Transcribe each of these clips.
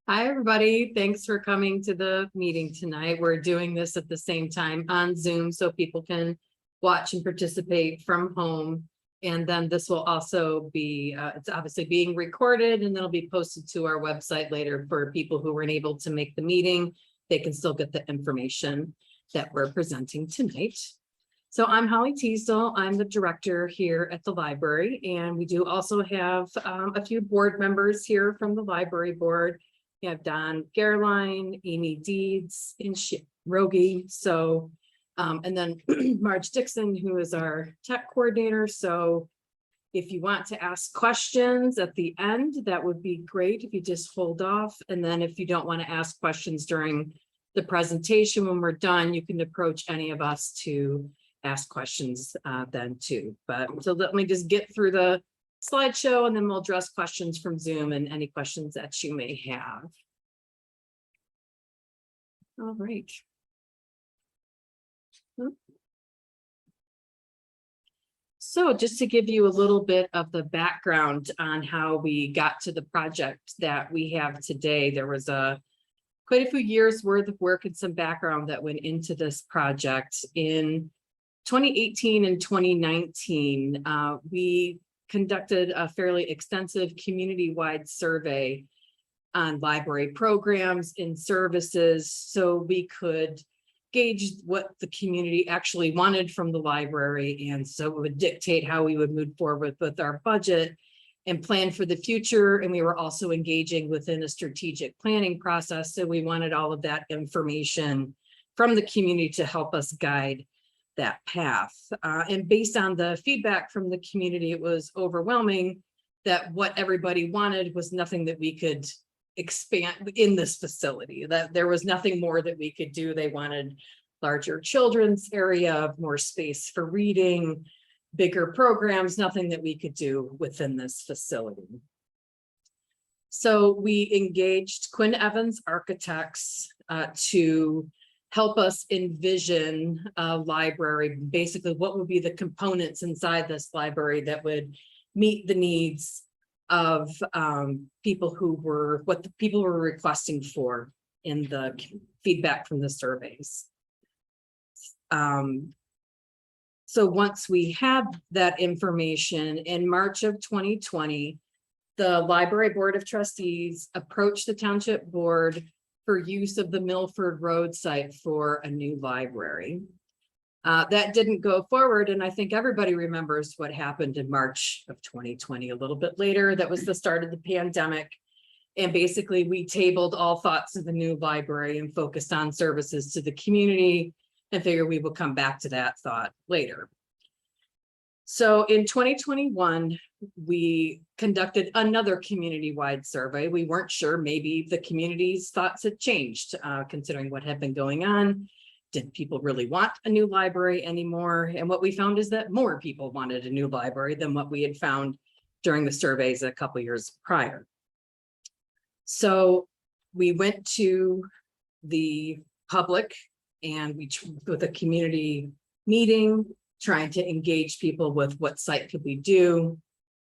Hi, everybody. Thanks for coming to the meeting tonight. We're doing this at the same time on Zoom so people can watch and participate from home. And then this will also be, it's obviously being recorded and it'll be posted to our website later for people who weren't able to make the meeting. They can still get the information that we're presenting tonight. So I'm Holly Teasdale. I'm the director here at the library, and we do also have a few board members here from the library board. We have Don Gerline, Amy Deeds, and Rogie. So, and then Marge Dixon, who is our tech coordinator. So if you want to ask questions at the end, that would be great if you just hold off. And then if you don't want to ask questions during the presentation, when we're done, you can approach any of us to ask questions then too. But so let me just get through the slideshow and then we'll address questions from Zoom and any questions that you may have. All right. So just to give you a little bit of the background on how we got to the project that we have today, there was quite a few years worth of work and some background that went into this project. In 2018 and 2019, we conducted a fairly extensive community-wide survey on library programs and services so we could gauge what the community actually wanted from the library, and so it would dictate how we would move forward with our budget and plan for the future. And we were also engaging within a strategic planning process, so we wanted all of that information from the community to help us guide that path. And based on the feedback from the community, it was overwhelming that what everybody wanted was nothing that we could expand in this facility, that there was nothing more that we could do. They wanted larger children's area, more space for reading, bigger programs, nothing that we could do within this facility. So we engaged Quinn Evans Architects to help us envision a library. Basically, what would be the components inside this library that would meet the needs of people who were, what the people were requesting for in the feedback from the surveys. So once we had that information in March of 2020, the Library Board of Trustees approached the Township Board for use of the Milford Road site for a new library. That didn't go forward, and I think everybody remembers what happened in March of 2020. A little bit later, that was the start of the pandemic, and basically we tabled all thoughts of the new library and focused on services to the community and figured we would come back to that thought later. So in 2021, we conducted another community-wide survey. We weren't sure, maybe the community's thoughts had changed, considering what had been going on. Did people really want a new library anymore? And what we found is that more people wanted a new library than what we had found during the surveys a couple years prior. So we went to the public and we, with a community meeting, trying to engage people with what site could we do.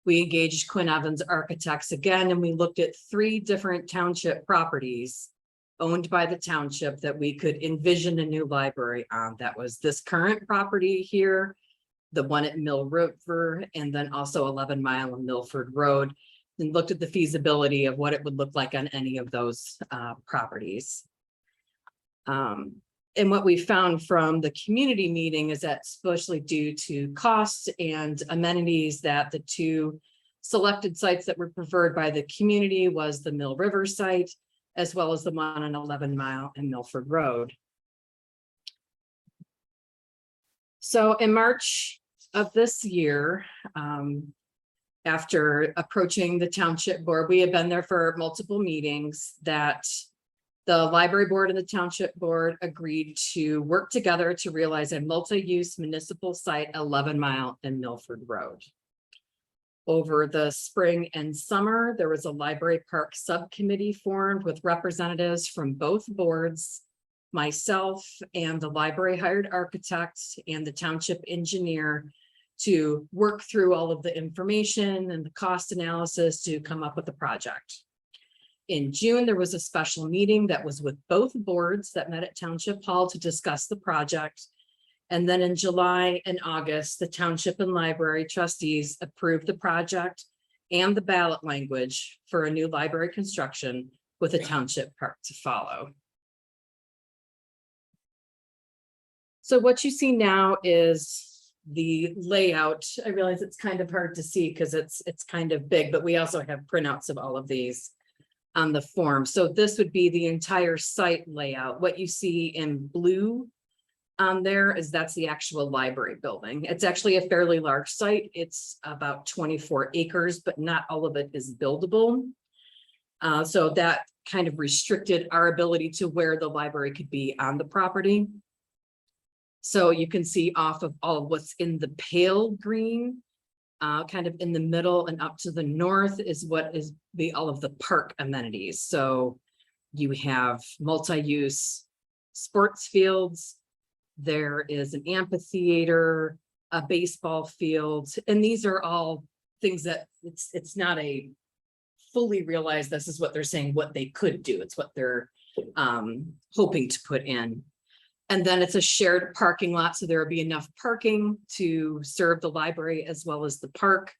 We engaged Quinn Evans Architects again, and we looked at 3 different township properties owned by the township that we could envision a new library on. That was this current property here, the one at Mill River, and then also 11 Mile and Milford Road, and looked at the feasibility of what it would look like on any of those properties. And what we found from the community meeting is that, especially due to costs and amenities, that the 2 selected sites that were preferred by the community was the Mill River site, as well as the one on 11 Mile and Milford Road. So in March of this year, after approaching the township board, we had been there for multiple meetings, that the library board and the township board agreed to work together to realize a multi-use municipal site, 11 Mile and Milford Road. Over the spring and summer, there was a library park subcommittee formed with representatives from both boards, myself and the library hired architect and the township engineer, to work through all of the information and the cost analysis to come up with the project. In June, there was a special meeting that was with both boards that met at Township Hall to discuss the project. And then in July and August, the Township and Library trustees approved the project and the ballot language for a new library construction with a township park to follow. So what you see now is the layout. I realize it's kind of hard to see because it's kind of big, but we also have printouts of all of these on the form. So this would be the entire site layout. What you see in blue on there is that's the actual library building. It's actually a fairly large site. It's about 24 acres, but not all of it is buildable. So that kind of restricted our ability to where the library could be on the property. So you can see off of all of what's in the pale green, kind of in the middle and up to the north is what is all of the park amenities. So you have multi-use sports fields. There is an amphitheater, a baseball field, and these are all things that it's not a fully realized, this is what they're saying, what they could do. It's what they're hoping to put in. And then it's a shared parking lot. So there will be enough parking to serve the library as well as the park.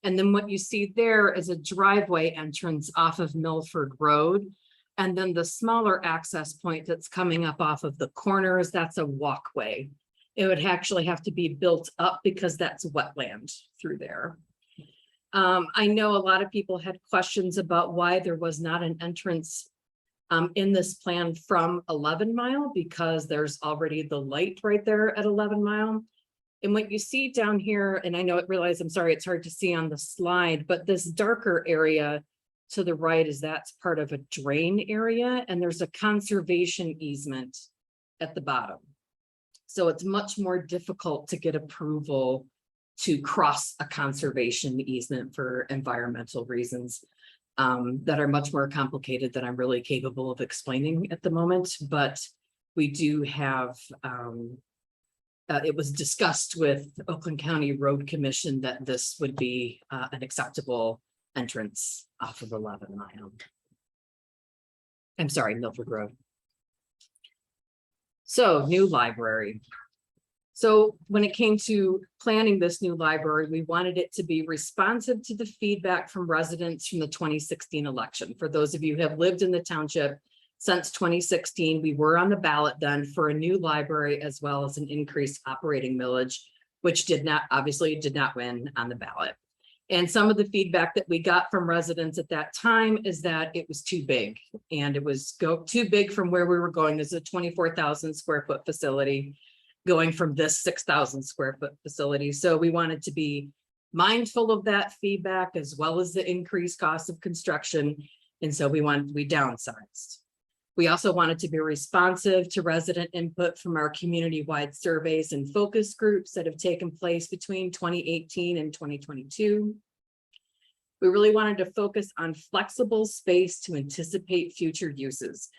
And then what you see there is a driveway entrance off of Milford Road. And then the smaller access point that's coming up off of the corners, that's a walkway. It would actually have to be built up because that's wetland through there. I know a lot of people had questions about why there was not an entrance in this plan from 11 Mile, because there's already the light right there at 11 Mile. And what you see down here, and I know it realize, I'm sorry, it's hard to see on the slide, but this darker area to the right is that's part of a drain area, and there's a conservation easement at the bottom. So it's much more difficult to get approval to cross a conservation easement for environmental reasons that are much more complicated than I'm really capable of explaining at the moment. But we do have, it was discussed with Oakland County Road Commission that this would be an acceptable entrance off of 11 Mile. I'm sorry, Milford Road. So new library. So when it came to planning this new library, we wanted it to be responsive to the feedback from residents from the 2016 election. For those of you who have lived in the township since 2016, we were on the ballot then for a new library as well as an increased operating millage, which obviously did not win on the ballot. And some of the feedback that we got from residents at that time is that it was too big, and it was too big from where we were going. There's a 24,000 square foot facility going from this 6,000 square foot facility. So we wanted to be mindful of that feedback as well as the increased cost of construction. And so we downsized. We also wanted to be responsive to resident input from our community-wide surveys and focus groups that have taken place between 2018 and 2022. We really wanted to focus on flexible space to anticipate future uses.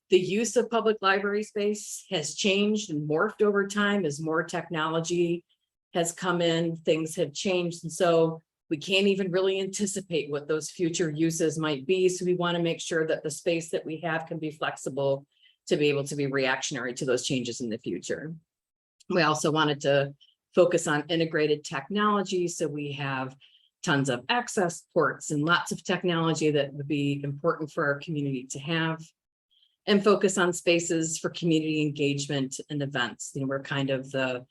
The use of public library space has changed and morphed over time as more technology has come in, things have changed. And so we can't even really anticipate what those future uses might be. So we want to make sure that the space that we have can be flexible to be able to be reactionary to those changes in the future. We also wanted to focus on integrated technology. So we have tons of access ports and lots of technology that would be important for our community to have. And focus on spaces for community engagement and events. You know, we're kind of the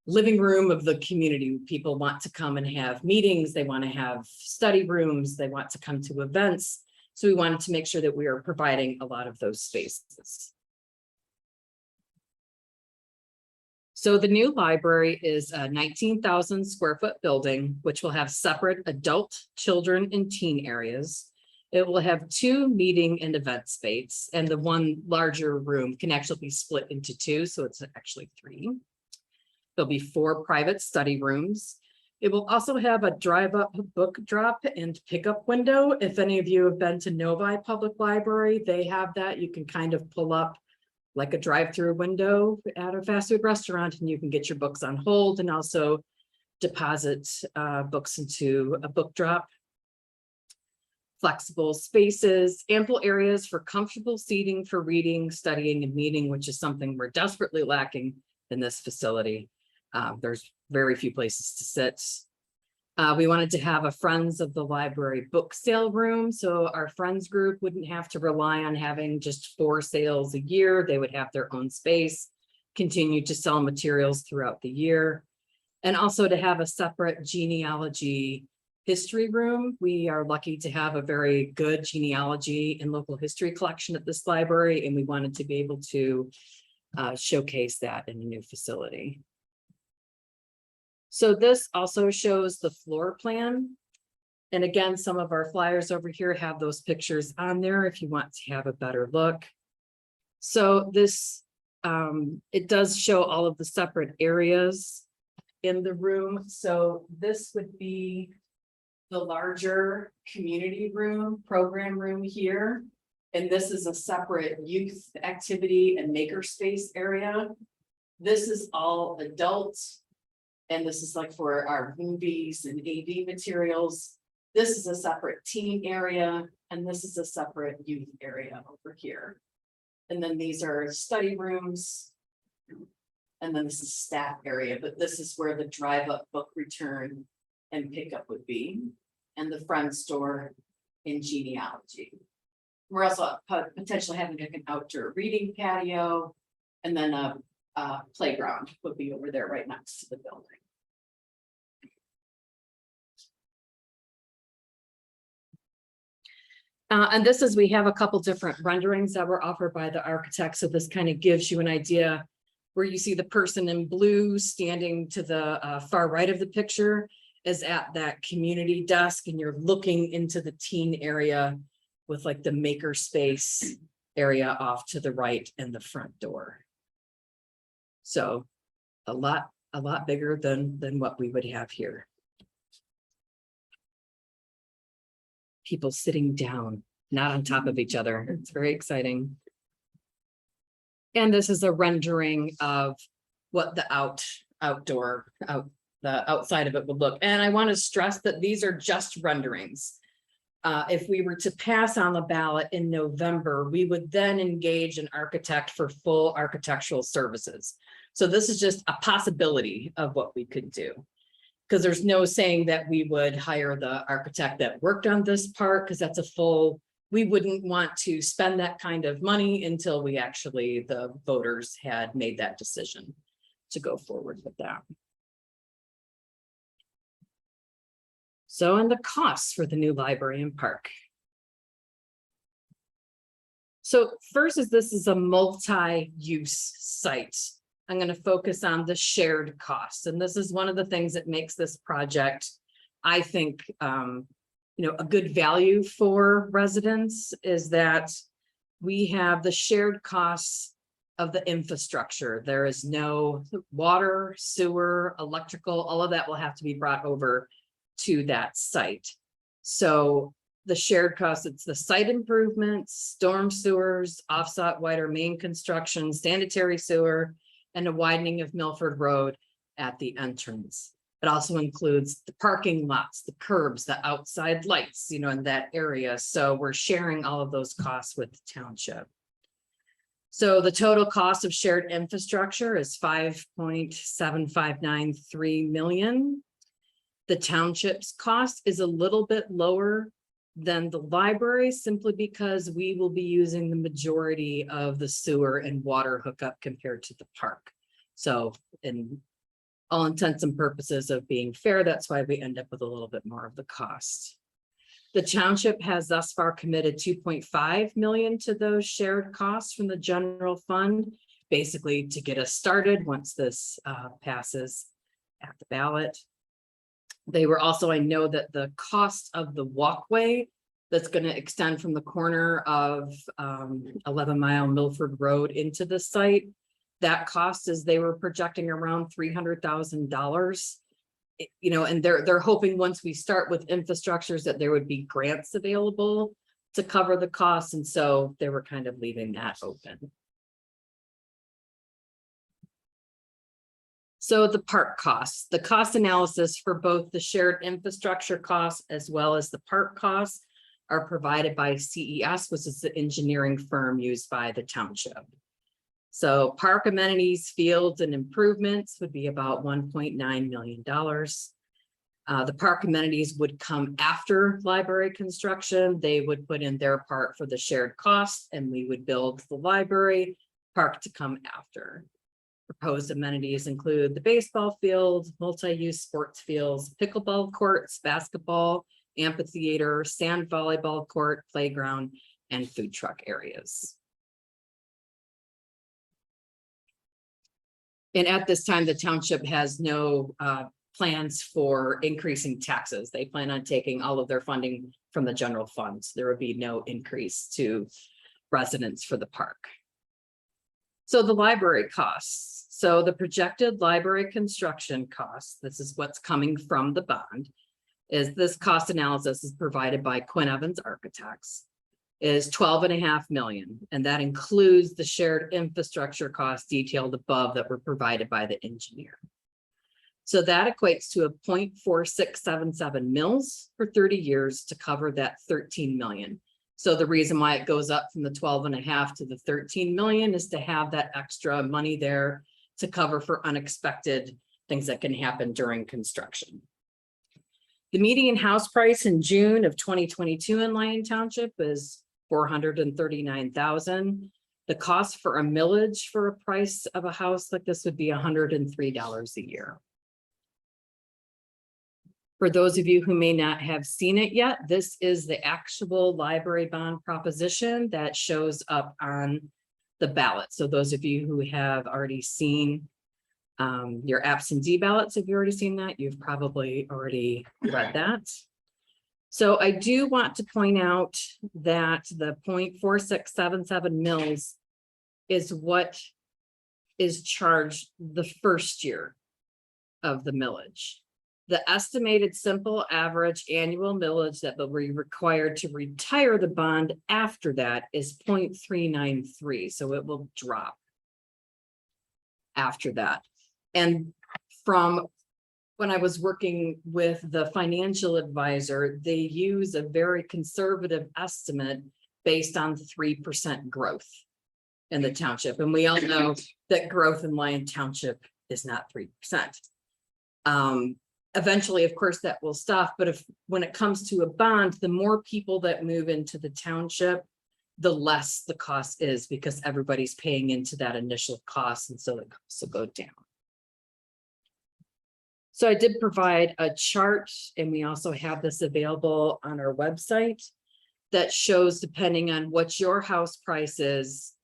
living room of the community. People want to come and have meetings. They want to have study rooms. They want to come to events. So we wanted to make sure that we are providing a lot of those spaces. So the new library is a 19,000 square foot building, which will have separate adult, children, and teen areas. It will have 2 meeting and event space, and the one larger room can actually be split into 2, so it's actually 3. There'll be 4 private study rooms. It will also have a drive-up book drop and pickup window. If any of you have been to Novi Public Library, they have that. You can kind of pull up like a drive-through window at a fast food restaurant, and you can get your books on hold and also deposit books into a book drop. flexible spaces, ample areas for comfortable seating for reading, studying, and meeting, which is something we're desperately lacking in this facility. There's very few places to sit. We wanted to have a Friends of the Library book sale room, so our friends group wouldn't have to rely on having just 4 sales a year. They would have their own space, continue to sell materials throughout the year, and also to have a separate genealogy history room. We are lucky to have a very good genealogy and local history collection at this library, and we wanted to be able to showcase that in a new facility. So this also shows the floor plan. And again, some of our flyers over here have those pictures on there if you want to have a better look. So this, it does show all of the separate areas in the room. So this would be the larger community room, program room here. And this is a separate youth activity and makerspace area. This is all adults. And this is like for our movies and AV materials. This is a separate teen area, and this is a separate youth area over here. And then these are study rooms. And then this is staff area, but this is where the drive-up book return and pickup would be. And the friend store in genealogy. We're also potentially having like an outdoor reading patio, and then a playground would be over there right next to the building. And this is, we have a couple different renderings that were offered by the architect. So this kind of gives you an idea where you see the person in blue standing to the far right of the picture is at that community desk, and you're looking into the teen area with like the maker space area off to the right and the front door. So a lot bigger than what we would have here. People sitting down, not on top of each other. It's very exciting. And this is a rendering of what the the outside of it would look. And I want to stress that these are just renderings. If we were to pass on the ballot in November, we would then engage an architect for full architectural services. So this is just a possibility of what we could do, because there's no saying that we would hire the architect that worked on this part, because that's a full, we wouldn't want to spend that kind of money until we actually, the voters had made that decision to go forward with that. So, and the costs for the new library and park. So first is, this is a multi-use site. I'm going to focus on the shared costs. And this is one of the things that makes this project, I think, a good value for residents, is that we have the shared costs of the infrastructure. There is no water, sewer, electrical, all of that will have to be brought over to that site. So the shared costs, it's the site improvements, storm sewers, offsite wider main construction, sanitary sewer, and a widening of Milford Road at the entrance. It also includes the parking lots, the curbs, the outside lights, in that area. So we're sharing all of those costs with the township. So the total cost of shared infrastructure is $5.7593 million. The township's cost is a little bit lower than the library, simply because we will be using the majority of the sewer and water hookup compared to the park. So in all intents and purposes of being fair, that's why we end up with a little bit more of the cost. The township has thus far committed $2.5 million to those shared costs from the general fund, basically to get us started once this passes at the ballot. They were also, I know that the cost of the walkway that's going to extend from the corner of 11 Mile Milford Road into the site, that cost is, they were projecting around $300,000. And they're hoping once we start with infrastructures that there would be grants available to cover the costs. And so they were kind of leaving that open. So the park costs, the cost analysis for both the shared infrastructure costs as well as the park costs are provided by CES, which is the engineering firm used by the township. So park amenities, fields, and improvements would be about $1.9 million. The park amenities would come after library construction. They would put in their part for the shared costs, and we would build the library park to come after. Proposed amenities include the baseball field, multi-use sports fields, pickleball courts, basketball, amphitheater, sand volleyball court, playground, and food truck areas. And at this time, the township has no plans for increasing taxes. They plan on taking all of their funding from the general funds. There would be no increase to residents for the park. So the library costs. So the projected library construction costs, this is what's coming from the bond, is this cost analysis is provided by Quinn Evans Architects, is $12.5 million. And that includes the shared infrastructure costs detailed above that were provided by the engineer. So that equates to a 0.4677 mils for 30 years to cover that 13 million. So the reason why it goes up from the 12.5 to the 13 million is to have that extra money there to cover for unexpected things that can happen during construction. The median house price in June of 2022 in Lyon Township is $439,000. The cost for a millage for a price of a house like this would be $103 a year. For those of you who may not have seen it yet, this is the actual library bond proposition that shows up on the ballot. So those of you who have already seen your absentee ballots, if you've already seen that, you've probably already read that. So I do want to point out that the 0.4677 mils is what is charged the first year of the millage. The estimated simple average annual millage that will be required to retire the bond after that is 0.393. So it will drop after that. And from when I was working with the financial advisor, they use a very conservative estimate based on 3% growth in the township. And we all know that growth in Lyon Township is not 3%. Eventually, of course, that will stop. But when it comes to a bond, the more people that move into the township, the less the cost is because everybody's paying into that initial cost. And so the costs will go down. So I did provide a chart, and we also have this available on our website that shows, depending on what your house price is,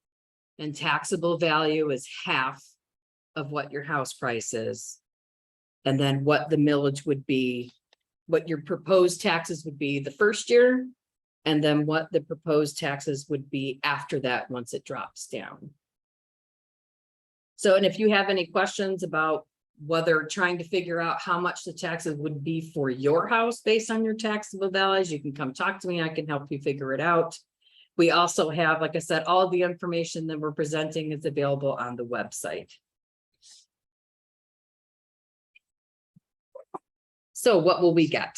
and taxable value is half of what your house price is. And then what the millage would be, what your proposed taxes would be the first year, and then what the proposed taxes would be after that once it drops down. So, and if you have any questions about whether trying to figure out how much the taxes would be for your house based on your taxable values, you can come talk to me. I can help you figure it out. We also have, like I said, all the information that we're presenting is available on the website. So what will we get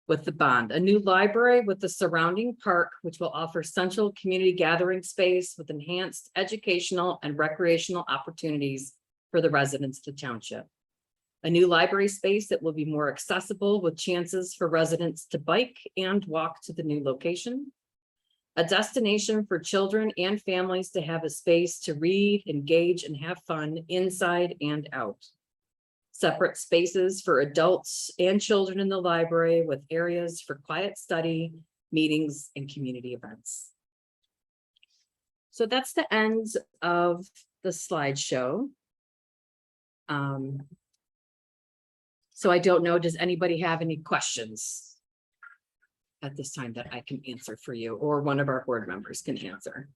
with the bond? A new library with the surrounding park, which will offer central community gathering space with enhanced educational and recreational opportunities for the residents of the township. A new library space that will be more accessible with chances for residents to bike and walk to the new location. A destination for children and families to have a space to read, engage, and have fun inside and out. Separate spaces for adults and children in the library with areas for quiet study, meetings, and community events. So that's the end of the slideshow. So I don't know, does anybody have any questions at this time that I can answer for you, or one of our board members can answer?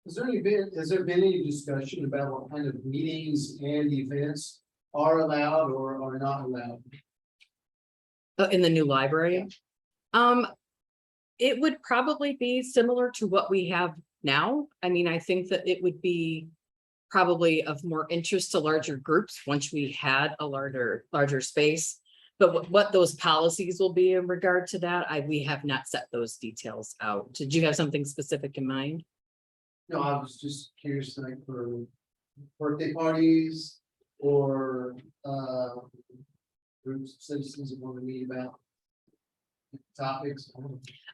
Has there been any discussion about what kind of meetings and events are allowed or are not allowed? In the new library? It would probably be similar to what we have now. I mean, I think that it would be probably of more interest to larger groups once we had a larger space. But what those policies will be in regard to that, we have not set those details out. Did you have something specific in mind? No, I was just curious, like for birthday parties or groups of citizens that want to meet about topics.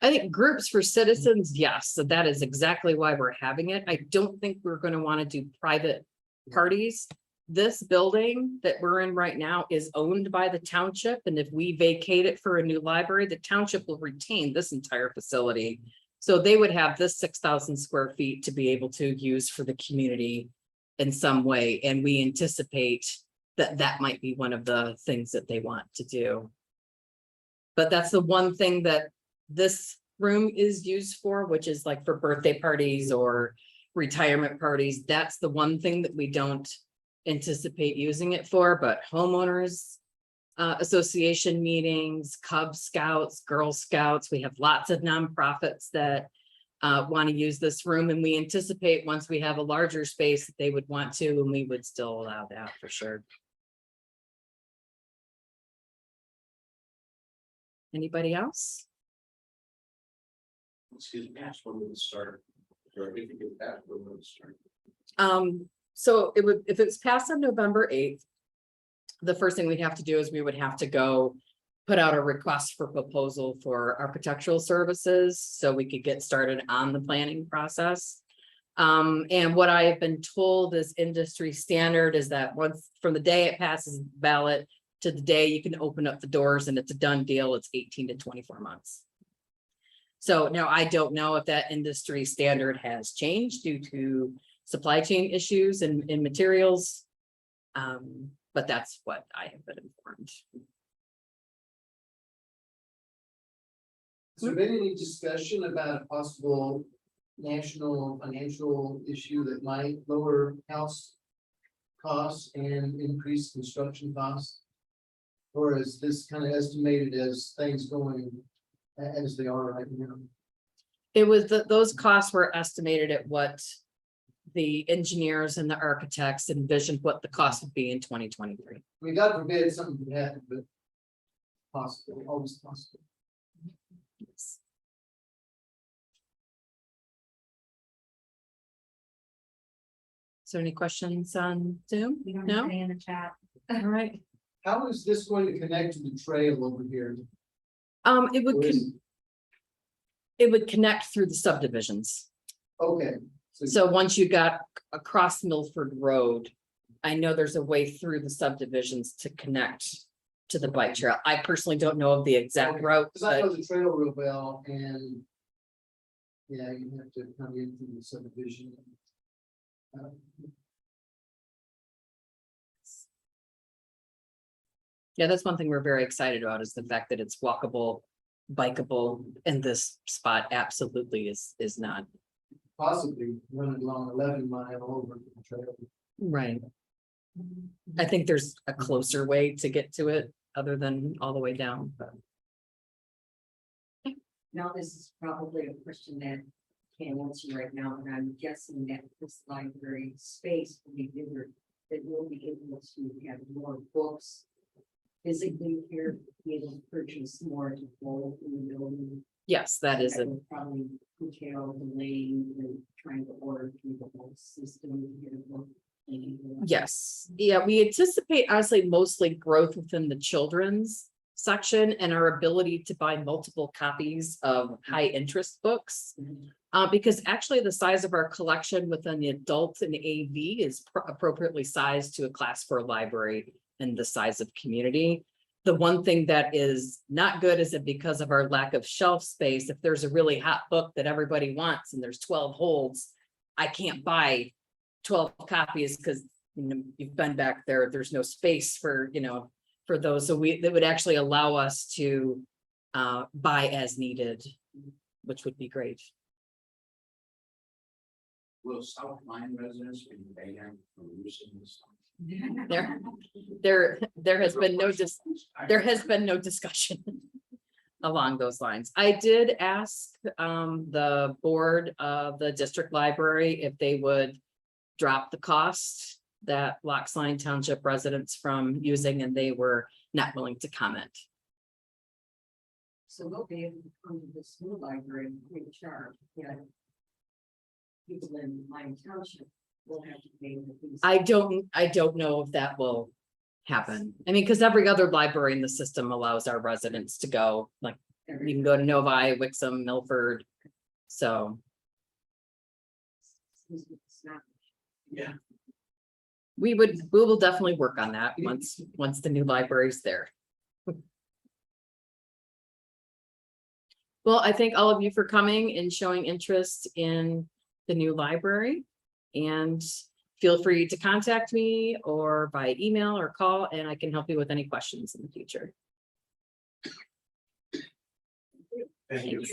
I think groups for citizens, yes, so that is exactly why we're having it. I don't think we're going to want to do private parties. This building that we're in right now is owned by the township, and if we vacate it for a new library, the township will retain this entire facility. So they would have this 6,000 square feet to be able to use for the community in some way, and we anticipate that that might be one of the things that they want to do. But that's the one thing that this room is used for, which is like for birthday parties or retirement parties. That's the one thing that we don't anticipate using it for, but homeowners association meetings, Cub Scouts, Girl Scouts, we have lots of nonprofits that want to use this room, and we anticipate once we have a larger space that they would want to, and we would still allow that for sure. Anybody else? Excuse me, when will it start? Or if you get that, when will it start? So it would, if it's passed on November 8th, the first thing we'd have to do is we would have to go put out a request for proposal for architectural services so we could get started on the planning process. And what I have been told is industry standard is that once from the day it passes ballot to the day you can open up the doors and it's a done deal, it's 18 to 24 months. So now I don't know if that industry standard has changed due to supply chain issues and materials. But that's what I have been informed. Has there been any discussion about a possible national financial issue that might lower house costs and increase construction costs? Or is this kind of estimated as things going as they are right now? It was those costs were estimated at what the engineers and the architects envisioned what the cost would be in 2023. I mean, God forbid something could happen, but possible, always possible. Yes. Is there any questions on Zoom? We don't No? have any in the chat. All right. How is this going to connect to the trail over here? It would Or is it would connect through the subdivisions. Okay. So once you got across Milford Road, I know there's a way through the subdivisions to connect to the bike trail. I personally don't know of the exact Okay. route, Because I but know the trail real well, and yeah, you have to come in through the subdivision. yeah, that's one thing we're very excited about is the fact that it's walkable, bikeable, and this spot absolutely is not. Possibly running along 11 mile over the trail. Right. I think there's a closer way to get to it other than all the way down, but. Now, this is probably a question that can't answer right now, but I'm guessing that this library space will be bigger, that we'll be able to have more books physically here, be able to purchase more to hold in the building. Yes, that is That it. will probably curtail delaying and trying to order through the whole system. To get a book. Yes, yeah, we anticipate honestly mostly growth within the children's section and our ability to buy multiple copies of high interest books. Because actually the size of our collection within the adult and AV is appropriately sized to a class 4 library and the size of community. The one thing that is not good is that because of our lack of shelf space, if there's a really hot book that everybody wants and there's 12 holds, I can't buy 12 copies because you've been back there. There's no space for, for those. So that would actually allow us to buy as needed, which would be great. Will South Lyon residents be banned from using this? There has been no discussion along those lines. I did ask the board of the district library if they would drop the cost that Lyon Township residents from using, and they were not willing to comment. So they'll be able to come to this new library free of charge, yeah. People in Lyon Township will have to pay the fees. I don't know if that will happen. I mean, because every other library in the system allows our residents to go, like, you can go to Novi, Wixom, Milford. So It's not- Yeah. we will definitely work on that once the new library's there. Well, I thank all of you for coming and showing interest in the new library. And feel free to contact me or by email or call, and I can help you with any questions in the future. Thank you.